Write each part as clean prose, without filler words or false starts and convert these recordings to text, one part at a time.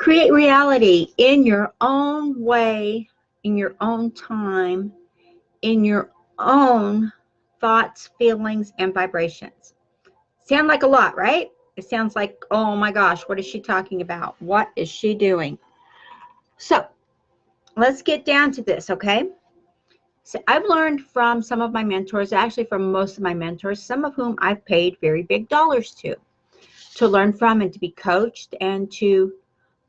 Create reality in your own way, in your own time, in your own thoughts, feelings, and vibrations. Sound like a lot, right? It sounds like, oh my gosh, what is she talking about? What is she doing? So let's get down to this, okay? So I've learned from some of my mentors, actually from most of my mentors, some of whom I've paid very big dollars to learn from and to be coached and to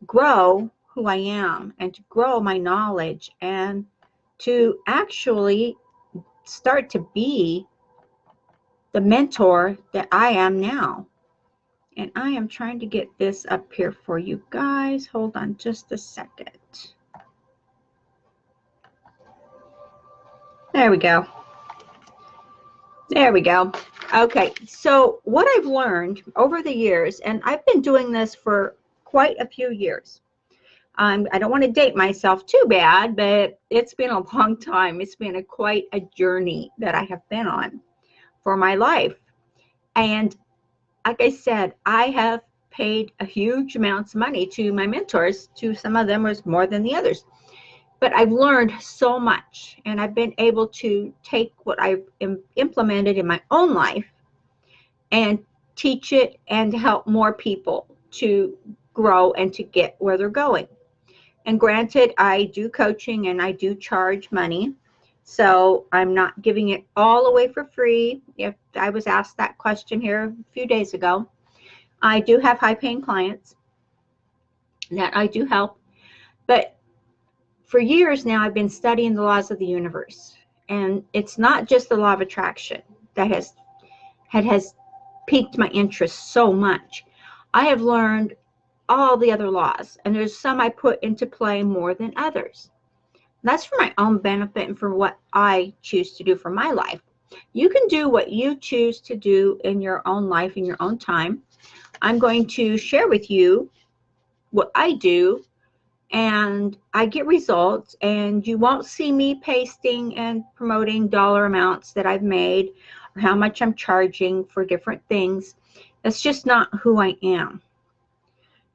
grow who I am and to grow my knowledge and to actually start to be the mentor that I am now. And I am trying to get this up here for you guys. Hold on just a second. There we go. There we go. Okay, so what I've learned over the years, and I've been doing this for quite a few years. I don't want to date myself too bad, but it's been a long time. It's been quite a journey that I have been on for my life. And like I said, I have paid a huge amounts of money to my mentors. To some of them was more than the others. But I've learned so much, and I've been able to take what I've implemented in my own life and teach it and help more people to grow and to get where they're going. And granted, I do coaching and I do charge money. So I'm not giving it all away for free. If I was asked that question here a few days ago, I do have high-paying clients that I do help. But for years now, I've been studying the laws of the universe. And it's not just the law of attraction that has piqued my interest so much. I have learned all the other laws, and there's some I put into play more than others. That's for my own benefit and for what I choose to do for my life. You can do what you choose to do in your own life, in your own time. I'm going to share with you what I do, and I get results, and you won't see me pasting and promoting dollar amounts that I've made or how much I'm charging for different things. That's just not who I am.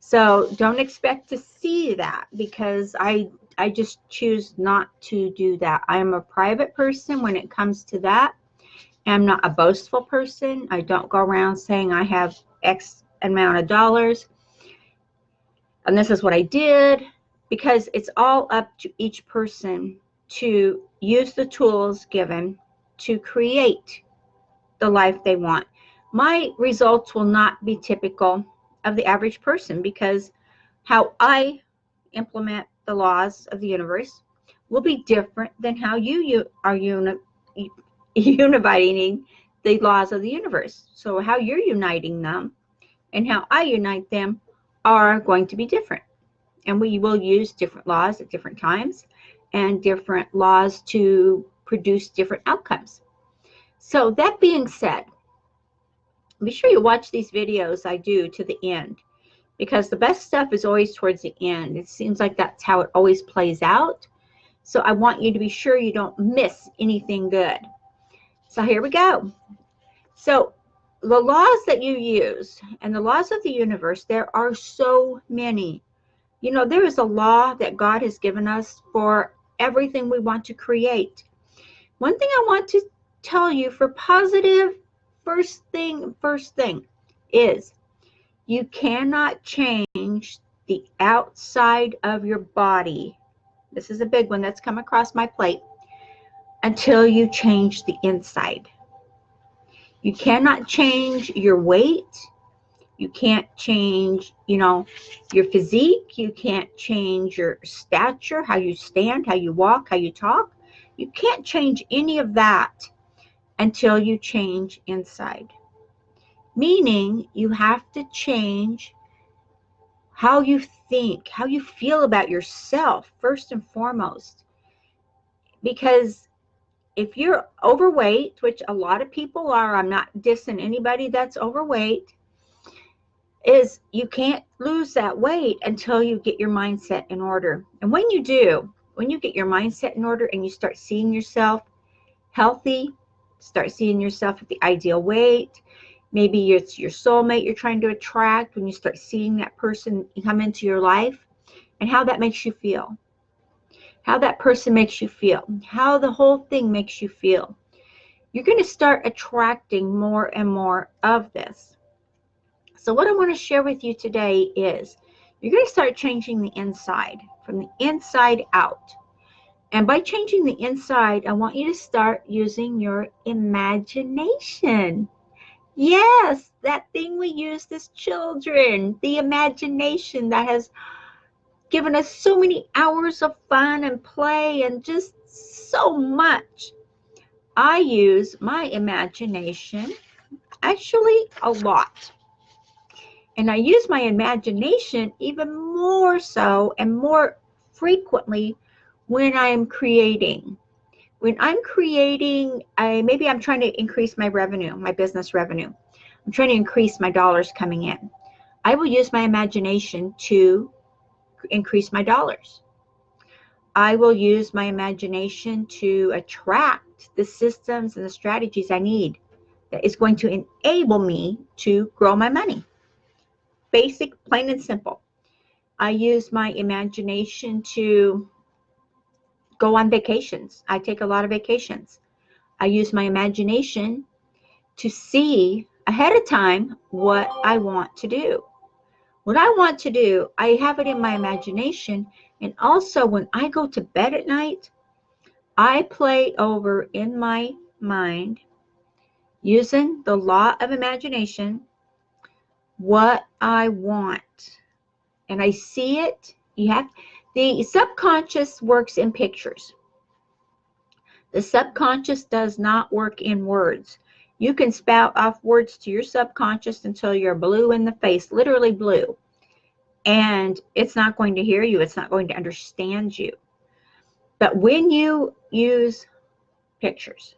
So don't expect to see that, because I just choose not to do that. I am a private person when it comes to that. I'm not a boastful person. I don't go around saying I have X amount of dollars and this is what I did, because it's all up to each person to use the tools given to create the life they want. My results will not be typical of the average person, because how I implement the laws of the universe will be different than how you are uniting the laws of the universe. So how you're uniting them and how I unite them are going to be different. And we will use different laws at different times and different laws to produce different outcomes. So that being said, be sure you watch these videos I do to the end, because the best stuff is always towards the end. It seems like that's how it always plays out. So I want you to be sure you don't miss anything good. So here we go. So the laws that you use and the laws of the universe, there are so many. You know, there is a law that God has given us for everything we want to create. One thing I want to tell you for positive, first thing is you cannot change the outside of your body. This is a big one that's come across my plate. Until you change the inside. You cannot change your weight. You can't change, your physique. You can't change your stature, how you stand, how you walk, how you talk. You can't change any of that until you change inside. Meaning you have to change how you think, how you feel about yourself, first and foremost. Because if you're overweight, which a lot of people are, I'm not dissing anybody that's overweight, is you can't lose that weight until you get your mindset in order. And when you do, when you get your mindset in order and you start seeing yourself healthy, start seeing yourself at the ideal weight, maybe it's your soulmate you're trying to attract, when you start seeing that person come into your life, and how that makes you feel, how that person makes you feel, how the whole thing makes you feel, you're going to start attracting more and more of this. So what I want to share with you today is you're going to start changing the inside, from the inside out. And by changing the inside, I want you to start using your imagination. Yes, that thing we used as children, the imagination that has given us so many hours of fun and play and just so much. I use my imagination actually a lot. And I use my imagination even more so and more frequently when I'm creating. When I'm creating, maybe I'm trying to increase my revenue, my business revenue. I'm trying to increase my dollars coming in. I will use my imagination to increase my dollars. I will use my imagination to attract the systems and the strategies I need that is going to enable me to grow my money. Basic, plain and simple. I use my imagination to go on vacations. I take a lot of vacations. I use my imagination to see ahead of time what I want to do. What I want to do, I have it in my imagination. And also when I go to bed at night, I play over in my mind, using the law of imagination, what I want. And I see it. The subconscious works in pictures. The subconscious does not work in words. You can spout off words to your subconscious until you're blue in the face, literally blue. And it's not going to hear you. It's not going to understand you. But when you use pictures,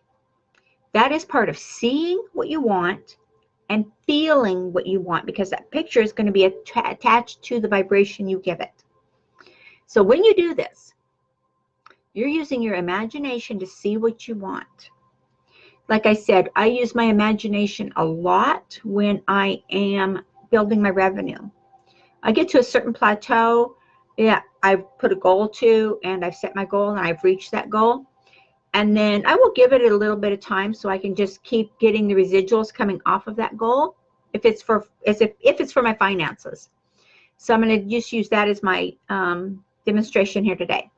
that is part of seeing what you want and feeling what you want, because that picture is going to be attached to the vibration you give it. So when you do this, you're using your imagination to see what you want. Like I said, I use my imagination a lot when I am building my revenue. I get to a certain plateau that I've put a goal to, and I've set my goal and I've reached that goal. And then I will give it a little bit of time so I can just keep getting the residuals coming off of that goal if it's for my finances. So I'm going to just use that as my demonstration here today.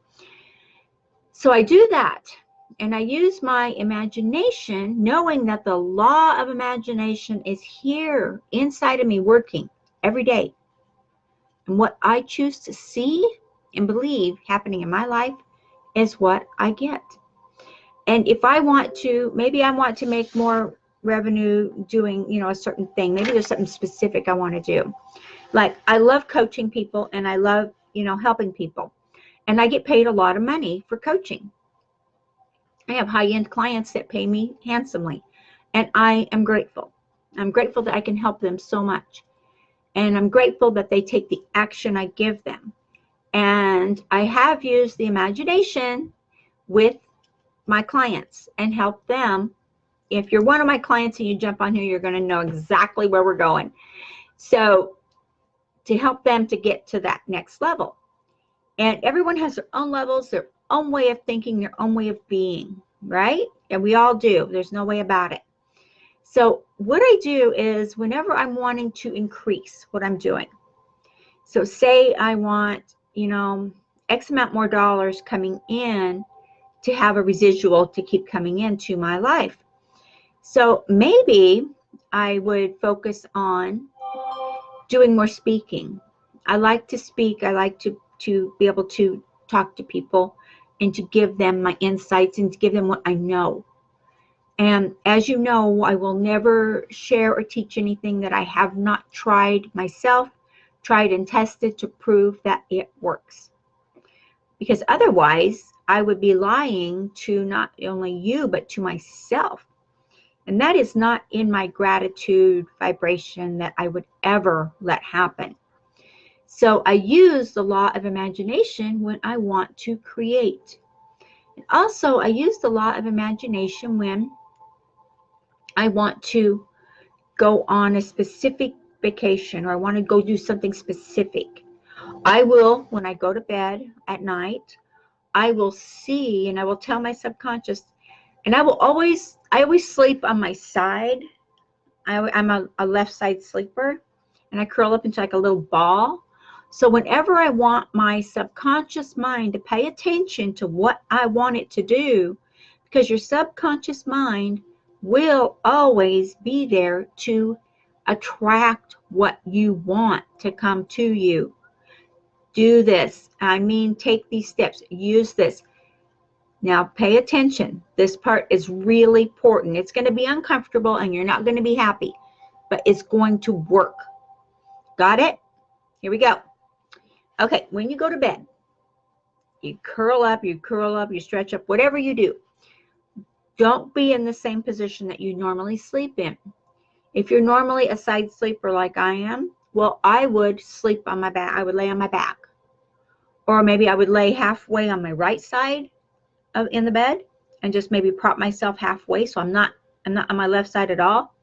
So I do that, and I use my imagination, knowing that the law of imagination is here inside of me working every day. And what I choose to see and believe happening in my life is what I get. And if I want to, maybe I want to make more revenue doing, a certain thing. Maybe there's something specific I want to do. Like I love coaching people, and I love, helping people. And I get paid a lot of money for coaching. I have high-end clients that pay me handsomely. And I am grateful. I'm grateful that I can help them so much. And I'm grateful that they take the action I give them. And I have used the imagination with my clients and help them. If you're one of my clients and you jump on here, you're going to know exactly where we're going. So to help them to get to that next level. And everyone has their own levels, their own way of thinking, their own way of being, right? And we all do. There's no way about it. So what I do is whenever I'm wanting to increase what I'm doing. So say I want, X amount more dollars coming in to have a residual to keep coming into my life. So maybe I would focus on doing more speaking. I like to speak. I like to be able to talk to people and to give them my insights and to give them what I know. And as you know, I will never share or teach anything that I have not tried myself, tried and tested to prove that it works. Because otherwise, I would be lying to not only you, but to myself. And that is not in my gratitude vibration that I would ever let happen. So I use the law of imagination when I want to create. And also, I use the law of imagination when I want to go on a specific vacation, or I want to go do something specific. I will, when I go to bed at night, I will see and I will tell my subconscious, and I always sleep on my side. I'm a left side sleeper, and I curl up into like a little ball. So whenever I want my subconscious mind to pay attention to what I want it to do, because your subconscious mind will always be there to attract what you want to come to you. Do this. I mean, take these steps. Use this. Now, pay attention. This part is really important. It's going to be uncomfortable and you're not going to be happy, but it's going to work. Got it? Here we go. Okay, when you go to bed, you curl up, you stretch up, whatever you do. Don't be in the same position that you normally sleep in. If you're normally a side sleeper like I am, well, I would sleep on my back. I would lay on my back. Or maybe I would lay halfway on my right side in the bed and just maybe prop myself halfway so I'm not on my left side at all.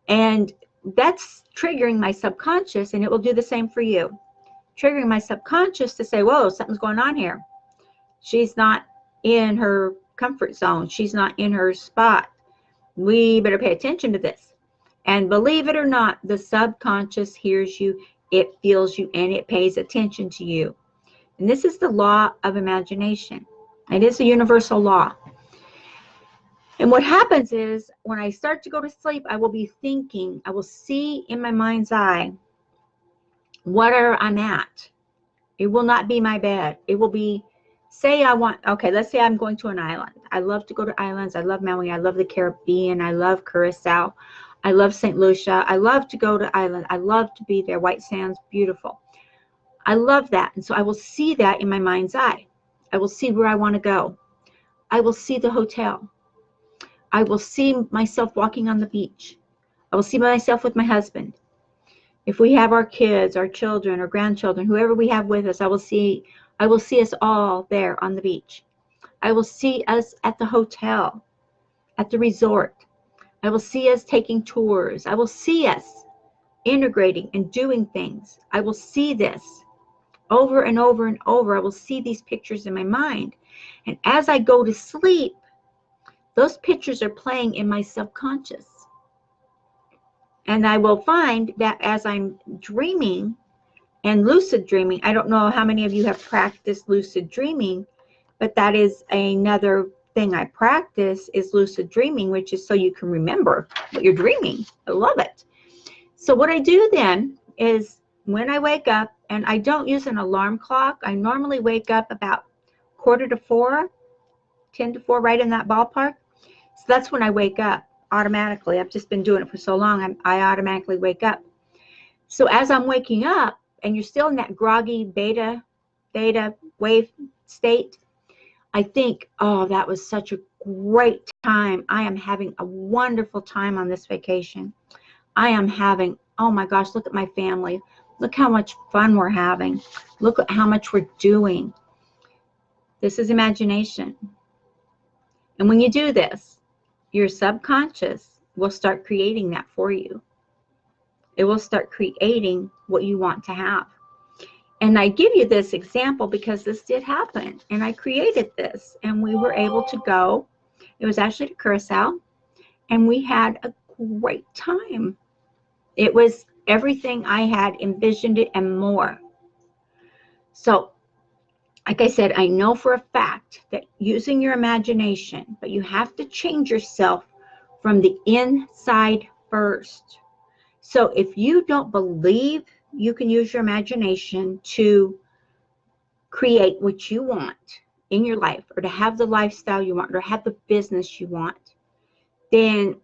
And that's triggering my subconscious, and it will do the same for you. Triggering my subconscious to say, whoa, something's going on here. She's not in her comfort zone. She's not in her spot. We better pay attention to this. And believe it or not, the subconscious hears you, it feels you, and it pays attention to you. And this is the law of imagination. It is a universal law. And what happens is when I start to go to sleep, I will be thinking, I will see in my mind's eye where I'm at. It will not be my bed. It will be, let's say I'm going to an island. I love to go to islands. I love Maui. I love the Caribbean. I love Curacao. I love St. Lucia. I love to go to island. I love to be there. White Sands, beautiful. I love that. And so I will see that in my mind's eye. I will see where I want to go. I will see the hotel. I will see myself walking on the beach. I will see myself with my husband. If we have our kids, our children, or grandchildren, whoever we have with us, I will see us all there on the beach. I will see us at the hotel, at the resort. I will see us taking tours. I will see us integrating and doing things. I will see this over and over and over. I will see these pictures in my mind. And as I go to sleep, those pictures are playing in my subconscious. And I will find that as I'm dreaming and lucid dreaming, I don't know how many of you have practiced lucid dreaming, but that is another thing I practice is lucid dreaming, which is so you can remember what you're dreaming. I love it. So what I do then is when I wake up, and I don't use an alarm clock, I normally wake up about 3:45, 3:50, right in that ballpark. So that's when I wake up automatically. I've just been doing it for so long, I automatically wake up. So as I'm waking up, and you're still in that groggy beta wave state, I think, oh, that was such a great time. I am having a wonderful time on this vacation. I am having, oh my gosh, look at my family. Look how much fun we're having. Look at how much we're doing. This is imagination. And when you do this, your subconscious will start creating that for you. It will start creating what you want to have. And I give you this example because this did happen. And I created this. And we were able to go. It was actually to Curacao. And we had a great time. It was everything I had envisioned it and more. So, like I said, I know for a fact that using your imagination, but you have to change yourself from the inside first. So if you don't believe you can use your imagination to create what you want in your life, or to have the lifestyle you want, or have the business you want, then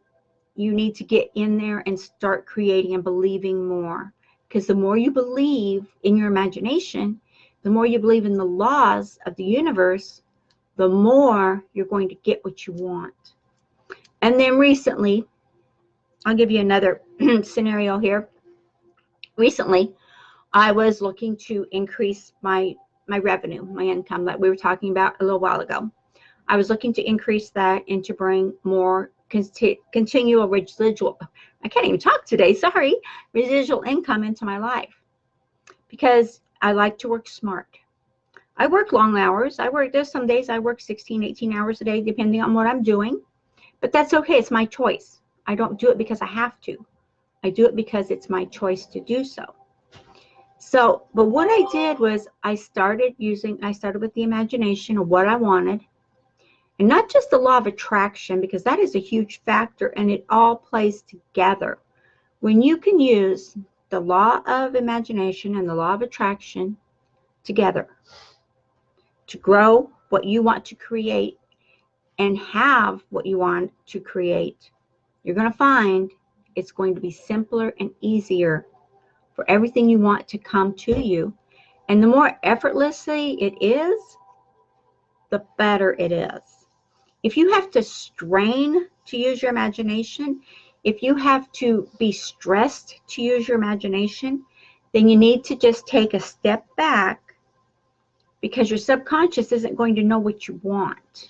you need to get in there and start creating and believing more. Because the more you believe in your imagination, the more you believe in the laws of the universe, the more you're going to get what you want. And then recently, I'll give you another scenario here. Recently, I was looking to increase my revenue, my income that we were talking about a little while ago. I was looking to increase that and to bring more continual residual, I can't even talk today, sorry, residual income into my life. Because I like to work smart. I work long hours. There's some days I work 16, 18 hours a day, depending on what I'm doing. But that's okay. It's my choice. I don't do it because I have to. I do it because it's my choice to do so. So, but what I did was I started with the imagination of what I wanted. And not just the law of attraction, because that is a huge factor and it all plays together. When you can use the law of imagination and the law of attraction together to grow what you want to create and have what you want to create, you're going to find it's going to be simpler and easier for everything you want to come to you. And the more effortlessly it is, the better it is. If you have to strain to use your imagination, if you have to be stressed to use your imagination, then you need to just take a step back, because your subconscious isn't going to know what you want.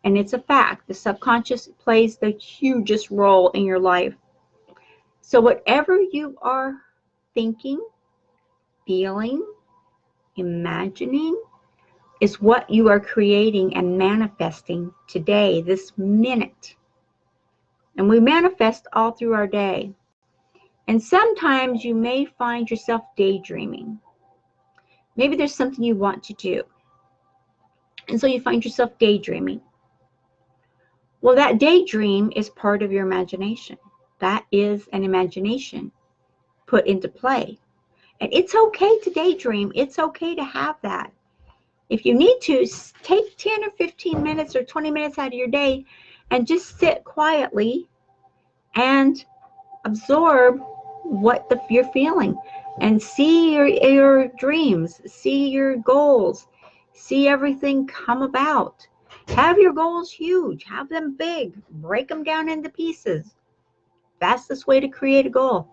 And it's a fact. The subconscious plays the hugest role in your life. So whatever you are thinking, feeling, imagining, is what you are creating and manifesting today, this minute. And we manifest all through our day. And sometimes you may find yourself daydreaming. Maybe there's something you want to do. And so you find yourself daydreaming. Well, that daydream is part of your imagination. That is an imagination put into play. And it's okay to daydream. It's okay to have that. If you need to, take 10 or 15 minutes or 20 minutes out of your day and just sit quietly and absorb what you're feeling and see your dreams, see your goals, see everything come about. Have your goals huge, have them big, break them down into pieces. Fastest way to create a goal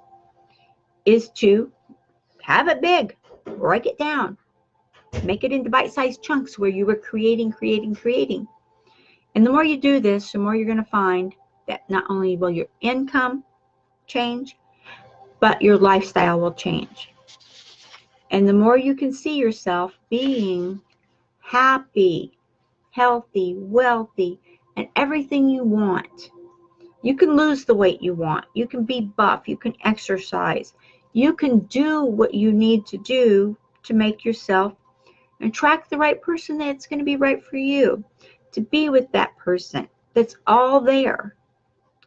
is to have it big, break it down, make it into bite-sized chunks where you were creating. And the more you do this, the more you're going to find that not only will your income change, but your lifestyle will change. And the more you can see yourself being happy, healthy, wealthy, and everything you want. You can lose the weight you want. You can be buff. You can exercise. You can do what you need to do to make yourself attract the right person that's going to be right for you, to be with that person. That's all there.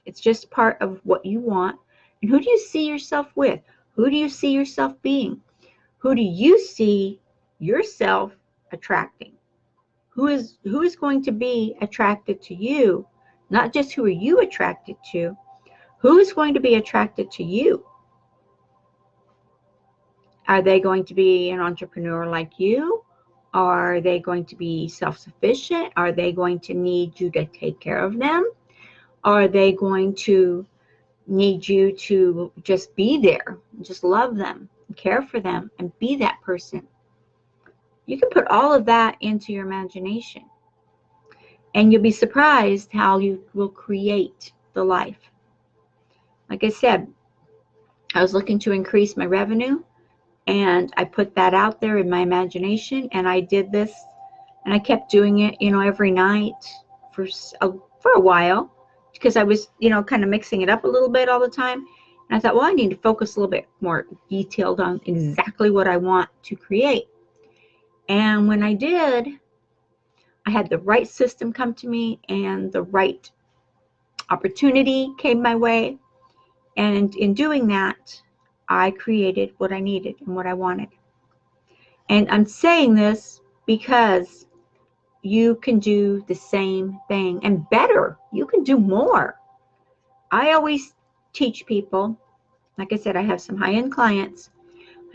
It's just part of what you want. And who do you see yourself with? Who do you see yourself being? Who do you see yourself attracting? Who is going to be attracted to you? Not just who are you attracted to, who is going to be attracted to you? Are they going to be an entrepreneur like you? Are they going to be self-sufficient? Are they going to need you to take care of them? Are they going to need you to just be there, just love them, care for them, and be that person? You can put all of that into your imagination, and you'll be surprised how you will create the life. Like I said, I was looking to increase my revenue, and I put that out there in my imagination, and I did this, and I kept doing it, every night for a while, because I was, kind of mixing it up a little bit all the time. And I thought, well, I need to focus a little bit more detailed on exactly what I want to create. And when I did, I had the right system come to me, and the right opportunity came my way. And in doing that, I created what I needed and what I wanted. And I'm saying this because you can do the same thing and better. You can do more. I always teach people, like I said, I have some high-end clients.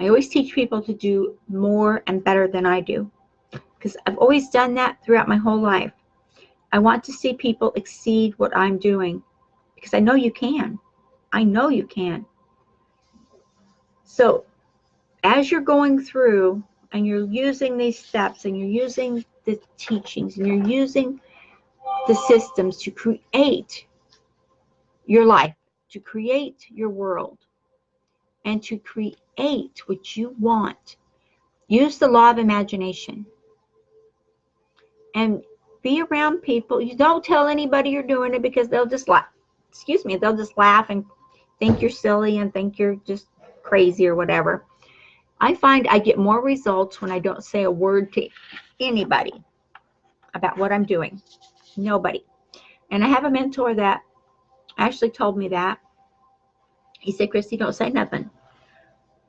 I always teach people to do more and better than I do, because I've always done that throughout my whole life. I want to see people exceed what I'm doing, because I know you can. I know you can. So as you're going through and you're using these steps and you're using the teachings and you're using the systems to create your life, to create your world, and to create what you want, Use the law of imagination. And be around people. You don't tell anybody you're doing it because they'll just laugh. Excuse me, they'll just laugh and think you're silly and think you're just crazy or whatever. I find I get more results when I don't say a word to anybody about what I'm doing. Nobody. And I have a mentor that actually told me that. He said, Christy, don't say nothing.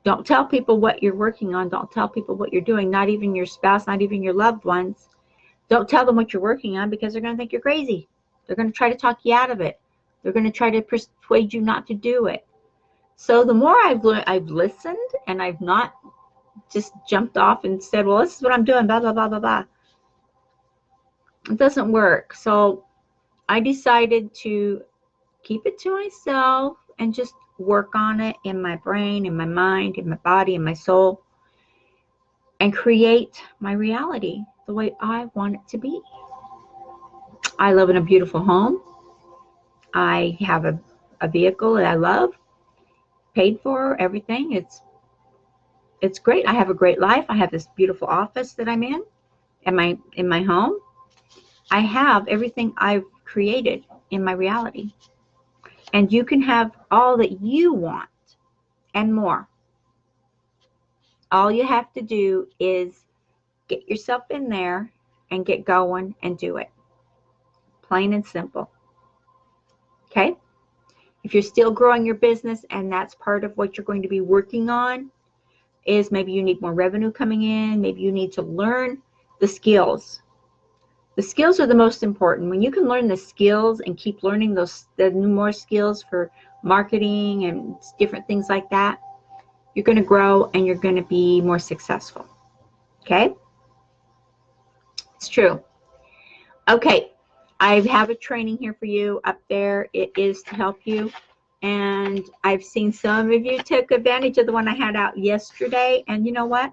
Don't tell people what you're working on. Don't tell people what you're doing, not even your spouse, not even your loved ones. Don't tell them what you're working on because they're going to think you're crazy. They're going to try to talk you out of it. They're going to try to persuade you not to do it. So the more I've learned, I've listened, and I've not just jumped off and said, well, this is what I'm doing, blah, blah, blah, blah, blah. It doesn't work. So I decided to keep it to myself and just work on it in my brain, in my mind, in my body, in my soul, and create my reality the way I want it to be. I live in a beautiful home. I have a vehicle that I love, paid for, everything. It's great. I have a great life. I have this beautiful office that I'm in my home. I have everything I've created in my reality. And you can have all that you want and more. All you have to do is get yourself in there and get going and do it. Plain and simple. Okay? If you're still growing your business and that's part of what you're going to be working on, is maybe you need more revenue coming in, maybe you need to learn the skills. The skills are the most important. When you can learn the skills and keep learning the more skills for marketing and different things like that, you're going to grow and you're going to be more successful. Okay? It's true. Okay, I have a training here for you up there. It is to help you. And I've seen some of you took advantage of the one I had out yesterday. And you know what?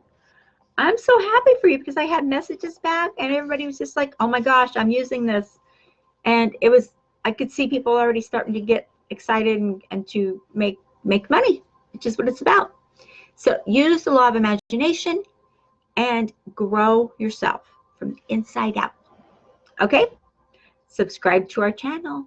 I'm so happy for you because I had messages back and everybody was just like, oh my gosh, I'm using this. And I could see people already starting to get excited and to make money, which is what it's about. So use the law of imagination and grow yourself from the inside out. Okay? Subscribe to our channel.